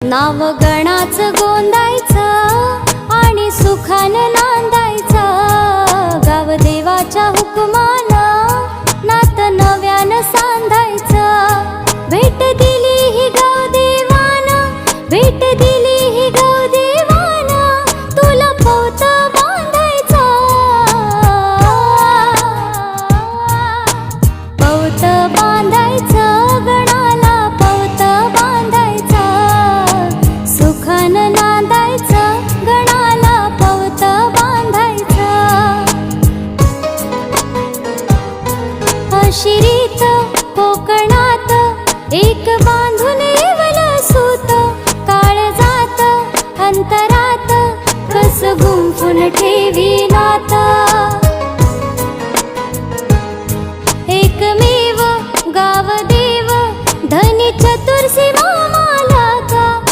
नाव गणाच गोंदायचं आणि सुखानं नांदायचं। गाव देवाच्या हुकमानं नात नव्यानं सांधायचं। भेट दिली ही गाव देवानं, भेट दिली ही गाव देवानं, तुला पवत बांधायचं। पवत बांधायचं गणाला, पवत बांधायचं। सुखानं नांदायचं गणाला, पवत बांधायचं। अशी रीत कोकणात एक बांधून येवलं सूत, काळजात अंतरात कस गुंफून ठेवी नात।